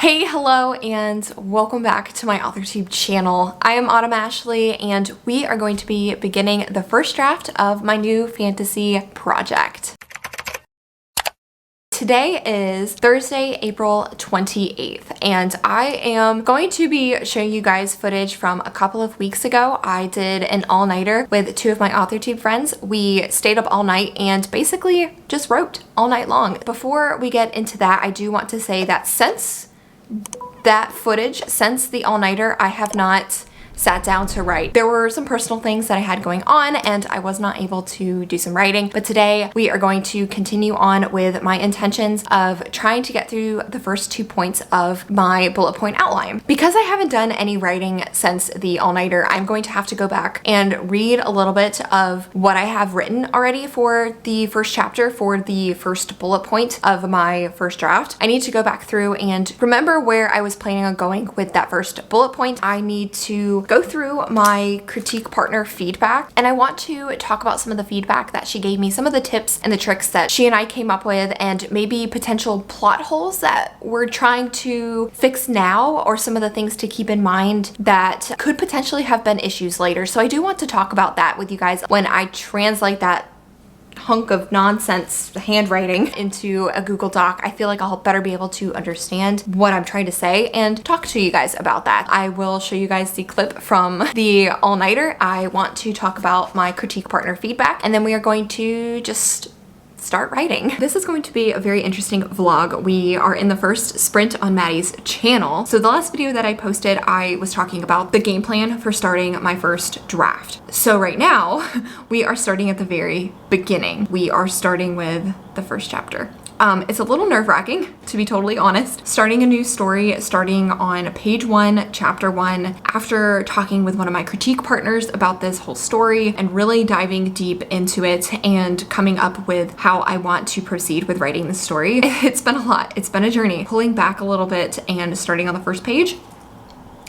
Hey, hello, and welcome back to my AuthorTube channel. I am Autumn Ashley, and we are going to be beginning the first draft of my new fantasy project. Today is Thursday, April 28th, and I am going to be showing you guys footage from a couple of weeks ago. I did an all-nighter with two of my AuthorTube friends. We stayed up all night and basically just wrote all night long. Before we get into that, I do want to say that since the all-nighter, I have not sat down to write. There were some personal things that I had going on and I was not able to do some writing, but today we are going to continue on with my intentions of trying to get through the first 2 points of my bullet point outline. Because I haven't done any writing since the all-nighter, I'm going to have to go back and read a little bit of what I have written already for the first chapter, for the first bullet point of my first draft. I need to go back through and remember where I was planning on going with that first bullet point. I need to go through my critique partner feedback, and I want to talk about some of the feedback that she gave me, some of the tips and the tricks that she and I came up with, and maybe potential plot holes that we're trying to fix now, or some of the things to keep in mind that could potentially have been issues later. So I do want to talk about that with you guys when I translate that hunk of nonsense handwriting into a Google Doc. I feel like I'll better be able to understand what I'm trying to say and talk to you guys about that. I will show you guys the clip from the all-nighter. I want to talk about my critique partner feedback, and then we are going to just start writing. This is going to be a very interesting vlog. We are in the first sprint on Maddie's channel. So the last video that I posted, I was talking about the game plan for starting my first draft. So right now, we are starting at the very beginning. We are starting with the first chapter. It's a little nerve-wracking, to be totally honest. Starting a new story, starting on page 1, chapter 1, after talking with one of my critique partners about this whole story and really diving deep into it and coming up with how I want to proceed with writing the story. It's been a lot. It's been a journey. Pulling back a little bit and starting on the first page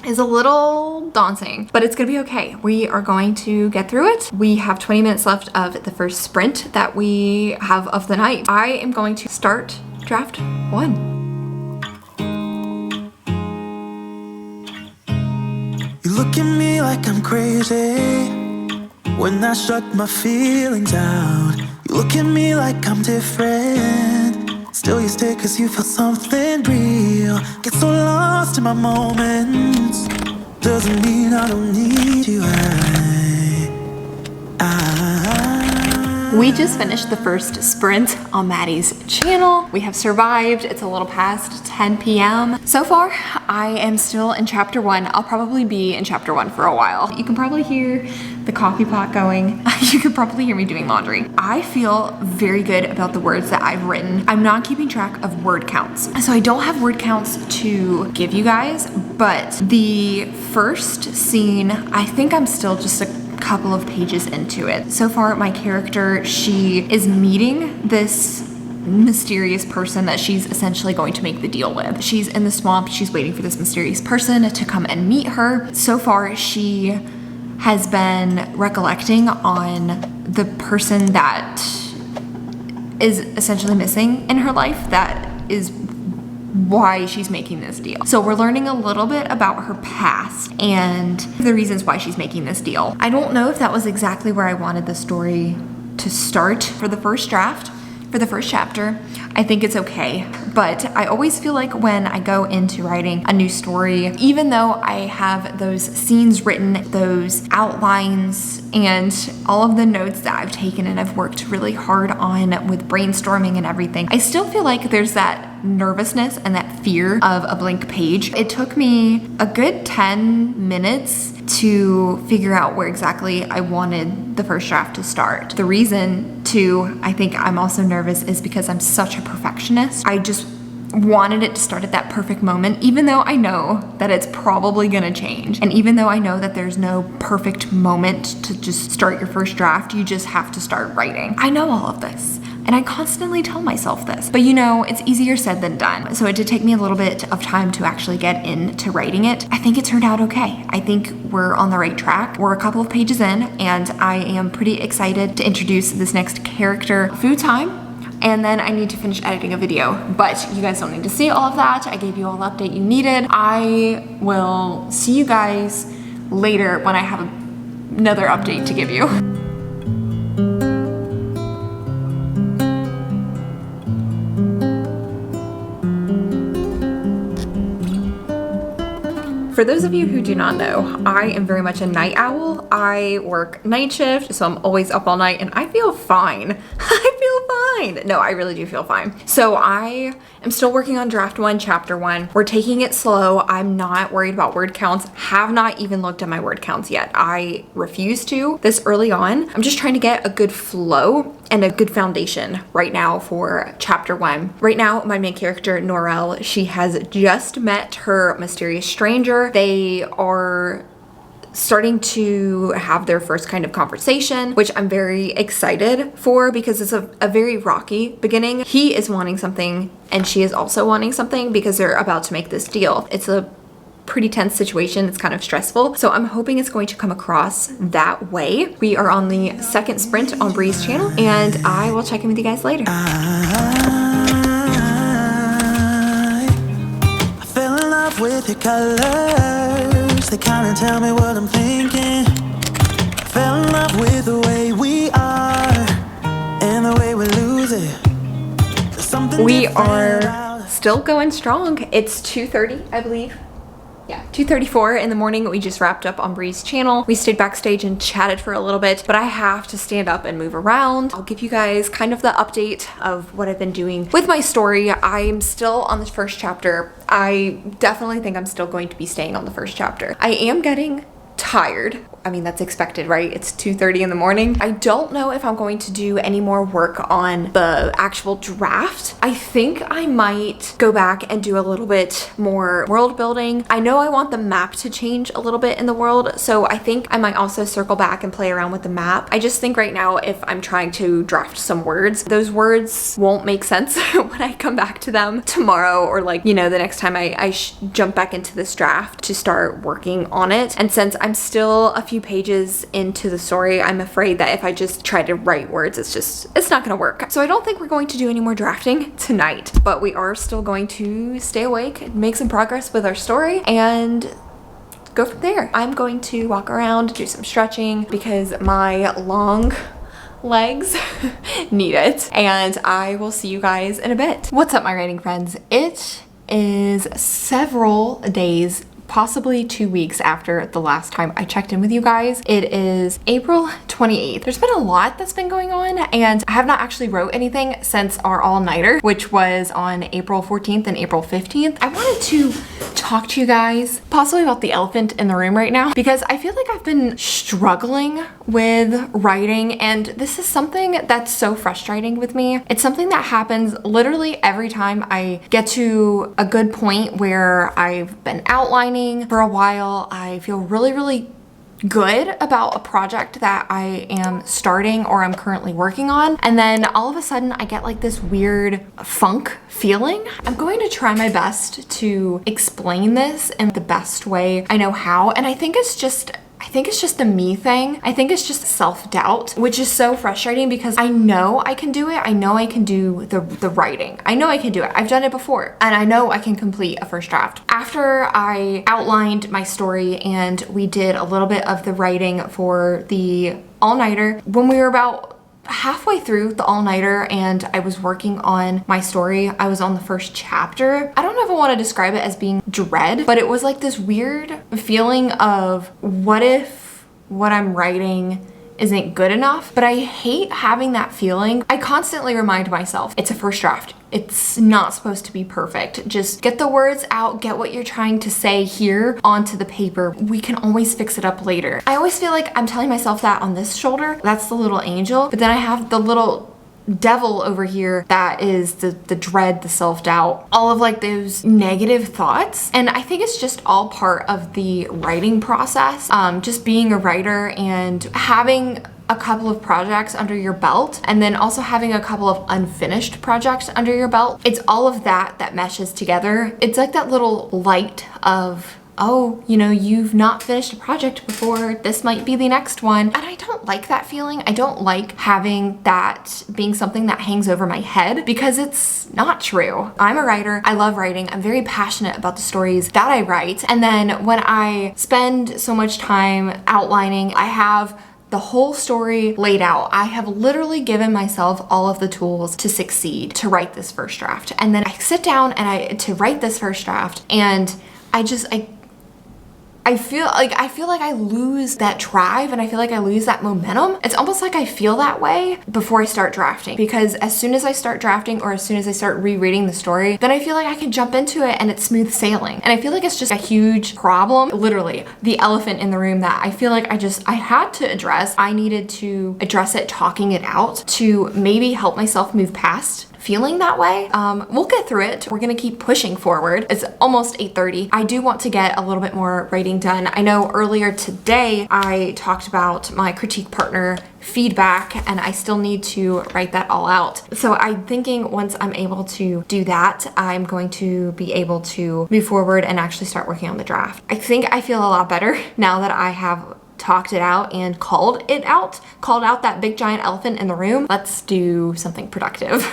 is a little daunting, but it's gonna be okay. We are going to get through it. We have 20 minutes left of the first sprint that we have of the night. I am going to start draft 1. You look at me like I'm crazy when I shut my feelings out. You look at me like I'm different, still you stay cause you feel something real. Get so lost in my moments, doesn't mean I don't need you. We just finished the first sprint on Maddie's channel. We have survived. It's a little past 10 p.m. So far, I am still in chapter 1. I'll probably be in chapter 1 for a while. You can probably hear the coffee pot going. You could probably hear me doing laundry. I feel very good about the words that I've written. I'm not keeping track of word counts, so I don't have word counts to give you guys, but the first scene, I think I'm still just a couple of pages into it. So far, my character, she is meeting this mysterious person that she's essentially going to make the deal with. She's in the swamp. She's waiting for this mysterious person to come and meet her. So far, she has been recollecting on the person that is essentially missing in her life. That is why she's making this deal. So we're learning a little bit about her past and the reasons why she's making this deal. I don't know if that was exactly where I wanted the story to start for the first draft, for the first chapter. I think it's okay, but I always feel like when I go into writing a new story, even though I have those scenes written, those outlines, and all of the notes that I've taken and I've worked really hard on with brainstorming and everything, I still feel like there's that nervousness and that fear of a blank page. It took me a good 10 minutes to figure out where exactly I wanted the first draft to start. The reason too, I think I'm also nervous is because I'm such a perfectionist. I just wanted it to start at that perfect moment, even though I know that it's probably gonna change. And even though I know that there's no perfect moment to just start your first draft, you just have to start writing. I know all of this. And I constantly tell myself this, but you know, it's easier said than done. So it did take me a little bit of time to actually get into writing it. I think it turned out okay. I think we're on the right track. We're a couple of pages in and I am pretty excited to introduce this next character. Food time. and then I need to finish editing a video. But you guys don't need to see all of that. I gave you all the update you needed. I will see you guys later when I have another update to give you. For those of you who do not know, I am very much a night owl. I work night shift, so I'm always up all night and I feel fine. I feel fine. No, I really do feel fine. So I am still working on draft 1, chapter 1. We're taking it slow. I'm not worried about word counts. Have not even looked at my word counts yet. I refuse to this early on. I'm just trying to get a good flow and a good foundation right now for chapter 1. Right now, my main character, Norel, she has just met her mysterious stranger. They are starting to have their first kind of conversation, which I'm very excited for because it's a very rocky beginning. He is wanting something and she is also wanting something because they're about to make this deal. It's a pretty tense situation. It's kind of stressful. So I'm hoping it's going to come across that way. We are on the second sprint on Bree's channel and I will check in with you guys later. I fell in love with your colors. They kind of tell me what I'm thinking. I fell in love with the way we are and the way we lose it. There's something we different are about still going strong. It's 2:30, I believe. Yeah, 2:34 in the morning. We just wrapped up on Bree's channel. We stayed backstage and chatted for a little bit, but I have to stand up and move around. I'll give you guys kind of the update of what I've been doing with my story. I'm still on the first chapter. I definitely think I'm still going to be staying on the first chapter. I am getting tired. I mean, that's expected, right? It's 2:30 in the morning. I don't know if I'm going to do any more work on the actual draft. I think I might go back and do a little bit more world building. I know I want the map to change a little bit in the world, so I think I might also circle back and play around with the map. I just think right now if I'm trying to draft some words, those words won't make sense when I come back to them tomorrow or like, you know, the next time I jump back into this draft to start working on it. And since I'm still a few pages into the story, I'm afraid that if I just try to write words, it's not gonna work. So I don't think we're going to do any more drafting tonight, but we are still going to stay awake and make some progress with our story and go from there. I'm going to walk around, do some stretching because my long legs need it, and I will see you guys in a bit. What's up, my writing friends? It is several days, possibly 2 weeks after the last time I checked in with you guys. It is April 28th. There's been a lot that's been going on and I have not actually wrote anything since our all-nighter, which was on April 14th and April 15th. I wanted to talk to you guys possibly about the elephant in the room right now because I feel like I've been struggling with writing and this is something that's so frustrating with me. It's something that happens literally every time I get to a good point where I've been outlining for a while. I feel really good about a project that I am starting or I'm currently working on, and then all of a sudden I get like this weird funk feeling. I'm going to try my best to explain this in the best way I know how, and I think it's just a me thing. I think it's just self-doubt, which is so frustrating because I know I can do it. I know I can do the writing. I know I can do it. I've done it before and I know I can complete a first draft. After I outlined my story and we did a little bit of the writing for the all-nighter, when we were about halfway through the all-nighter and I was working on my story, I was on the first chapter. I don't know if I want to describe it as being dread, but it was like this weird feeling of what if what I'm writing isn't good enough, but I hate having that feeling. I constantly remind myself it's a first draft. It's not supposed to be perfect. Just get the words out, get what you're trying to say here onto the paper. We can always fix it up later. I always feel like I'm telling myself that on this shoulder. That's the little angel, but then I have the little devil over here that is the dread, the self-doubt, all of like those negative thoughts. And I think it's just all part of the writing process. Just being a writer and having a couple of projects under your belt and then also having a couple of unfinished projects under your belt. It's all of that that meshes together. It's like that little light of, oh, you know, you've not finished a project before, this might be the next one. And I don't don't like that feeling. I don't like having that being something that hangs over my head because it's not true. I'm a writer. I love writing. I'm very passionate about the stories that I write. And then when I spend so much time outlining, I have the whole story laid out. I have literally given myself all of the tools to succeed, to write this first draft. And then I sit down and to write this first draft, and I feel like I lose that drive, and I feel like I lose that momentum. It's almost like I feel that way before I start drafting, because as soon as I start drafting or as soon as I start rereading the story, then I feel like I can jump into it and it's smooth sailing. And I feel like it's just a huge problem, literally the elephant in the room, that I feel like I had to address. I needed to address it, talking it out to maybe help myself move past feeling that way. We'll get through it. We're gonna keep pushing forward. It's almost 8:30. I do want to get a little bit more writing done. I know earlier today I talked about my critique partner feedback, and I still need to write that all out. So I'm thinking once I'm able to do that, I'm going to be able to move forward and actually start working on the draft. I think I feel a lot better now that I have talked it out and called out that big giant elephant in the room. Let's do something productive.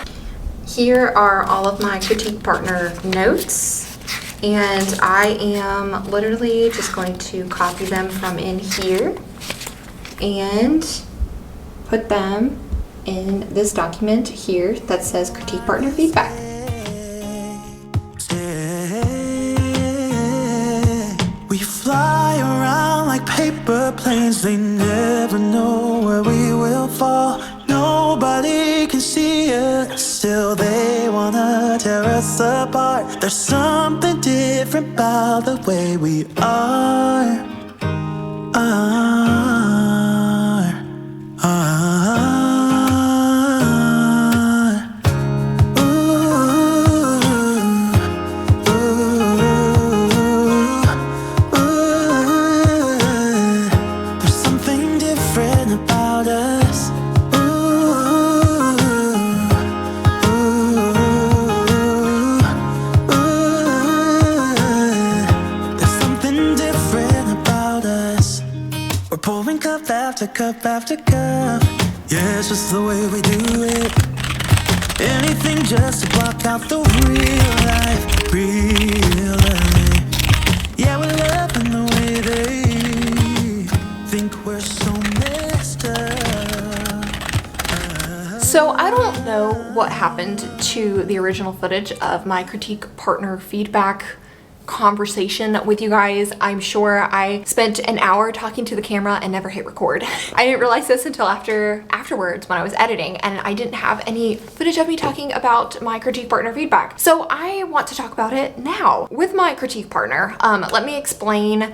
Here are all of my critique partner notes, and I am literally just going to copy them from in here and put them in this document here that says critique partner feedback. We fly around like paper planes, they never know where we will fall. Nobody can see us, still they wanna tear us apart. There's something different about the way we are. There's something different about us. Pouring cup after cup after cup. Yeah, it's just the way we do it. Anything just to block out the real life, real life. Yeah, we're loving the way they think we're so messed up. So I don't know what happened to the original footage of my critique partner feedback conversation with you guys. I'm sure I spent an hour talking to the camera and never hit record. I didn't realize this until afterwards when I was editing, and I didn't have any footage of me talking about my critique partner feedback. So I want to talk about it now. With my critique partner, let me explain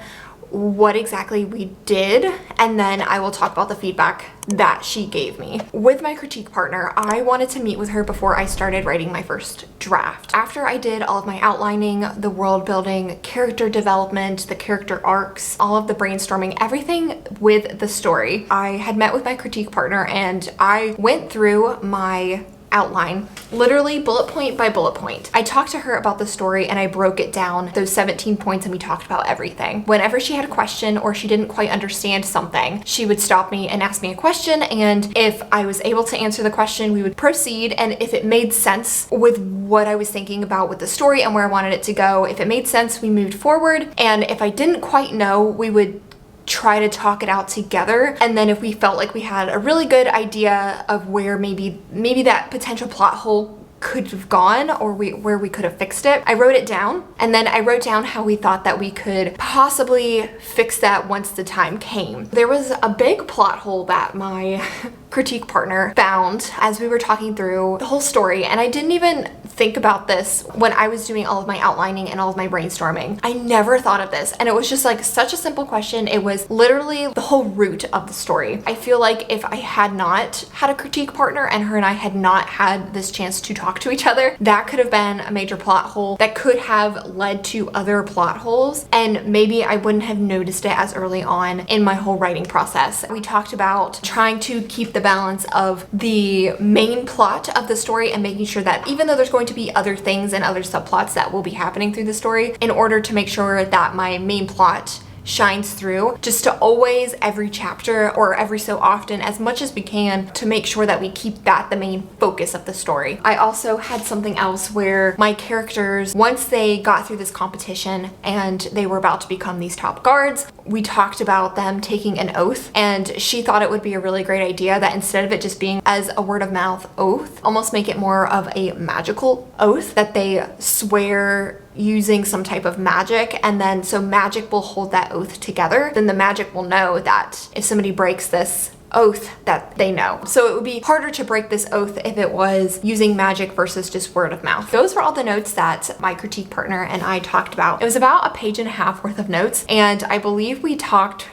what exactly we did, and then I will talk about the feedback that she gave me. With my critique partner, I wanted to meet with her before I started writing my first draft. After I did all of my outlining, the world building, character development, the character arcs, all of the brainstorming, everything with the story, I had met with my critique partner and I went through my outline, literally bullet point by bullet point. I talked to her about the story and I broke it down, those 17 points, and we talked about everything. Whenever she had a question or she didn't quite understand something, she would stop me and ask me a question, and if I was able to answer the question, we would proceed, and if it made sense with what I was thinking about with the story and where I wanted it to go, if it made sense, we moved forward, and if I didn't quite know, we would try to talk it out together. And then if we felt like we had a really good idea of where maybe that potential plot hole could have gone, or where we could have fixed it, I wrote it down, and then I wrote down how we thought that we could possibly fix that once the time came. There was a big plot hole that my critique partner found as we were talking through the whole story, and I didn't even think about this when I was doing all of my outlining and all of my brainstorming. I never thought of this, and it was just like such a simple question. It was literally the whole root of the story. I feel like if I had not had a critique partner and her and I had not had this chance to talk to each other, that could have been a major plot hole that could have led to other plot holes, and maybe I wouldn't have noticed it as early on in my whole writing process. We talked about trying to keep the balance of the main plot of the story and making sure that even though there's going to be other things and other subplots that will be happening through the story, in order to make sure that my main plot shines through, just to always, every chapter or every so often, as much as we can, to make sure that we keep that the main focus of the story. I also had something else where my characters, once they got through this competition and they were about to become these top guards, we talked about them taking an oath, and she thought it would be a really great idea that instead of it just being as a word of mouth oath, almost make it more of a magical oath that they swear using some type of magic, and then so magic will hold that oath together. Then the magic will know that if somebody breaks this oath, that they know. So it would be harder to break this oath if it was using magic versus just word of mouth. Those were all the notes that my critique partner and I talked about. It was about a page and a half worth of notes, and I believe we talked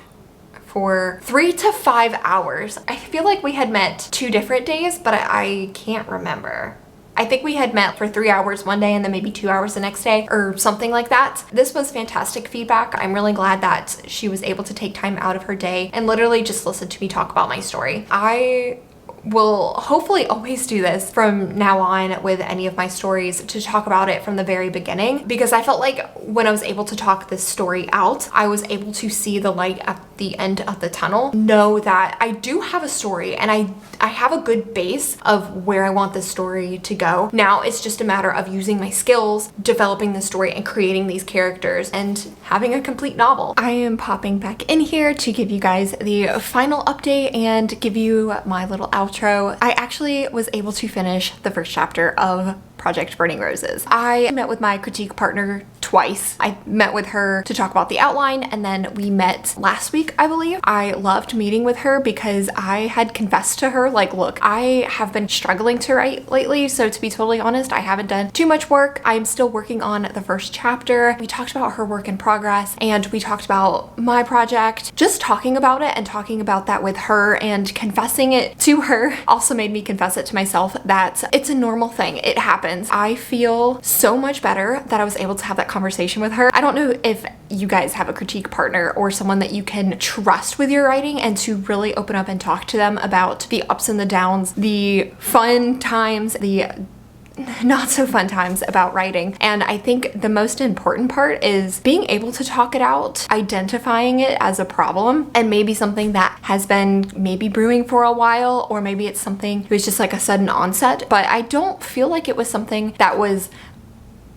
for 3 to 5 hours. I feel like we had met 2 different days, but I can't remember. I think we had met for 3 hours one day and then maybe 2 hours the next day or something like that. This was fantastic feedback. I'm really glad that she was able to take time out of her day and literally just listen to me talk about my story. I will hopefully always do this from now on with any of my stories, to talk about it from the very beginning, because I felt like when I was able to talk this story out, I was able to see the light at the end of the tunnel, know that I do have a story and I have a good base of where I want this story to go. Now it's just a matter of using my skills, developing the story and creating these characters and having a complete novel. I am popping back in here to give you guys the final update and give you my little outro. I actually was able to finish the first chapter of Project Burning Roses. I met with my critique partner twice. I met with her to talk about the outline, and then we met last week, I believe. I loved meeting with her because I had confessed to her, like, look, I have been struggling to write lately, so to be totally honest, I haven't done too much work. I'm still working on the first chapter. We talked about her work in progress, and we talked about my project. Just talking about it and talking about that with her and confessing it to her also made me confess it to myself that it's a normal thing. It happens. I feel so much better that I was able to have that conversation with her. I don't know if you guys have a critique partner or someone that you can trust with your writing and to really open up and talk to them about the ups and the downs, the fun times, the not so fun times about writing. And I think the most important part is being able to talk it out, identifying it as a problem, and maybe something that has been maybe brewing for a while, or maybe it's something that was just like a sudden onset. But I don't feel like it was something that was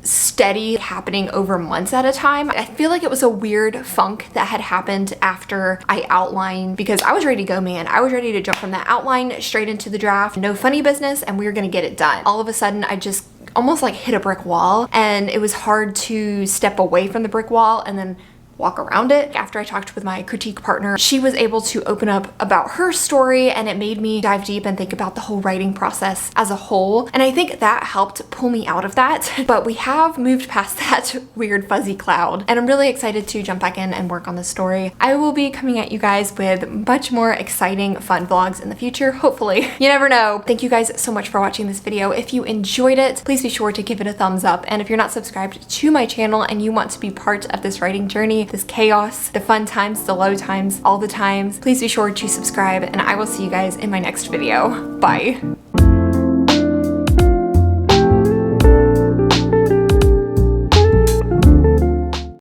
steady happening over months at a time. I feel like it was a weird funk that had happened after I outlined, because I was ready to go, man. I was ready to jump from that outline straight into the draft. No funny business, and we were gonna get it done. All of a sudden, I just almost like hit a brick wall, and it was hard to step away from the brick wall and then walk around it. After I talked with my critique partner, she was able to open up about her story, and it made me dive deep and think about the whole writing process as a whole. And I think that helped pull me out of that. But we have moved past that weird fuzzy cloud, and I'm really excited to jump back in and work on the story. I will be coming at you guys with much more exciting, fun vlogs in the future, hopefully. You never know. Thank you guys so much for watching this video. If you enjoyed it, please be sure to give it a thumbs up. And if you're not subscribed to my channel and you want to be part of this writing journey, this chaos, the fun times, the low times, all the times, please be sure to subscribe, and I will see you guys in my next video. Bye.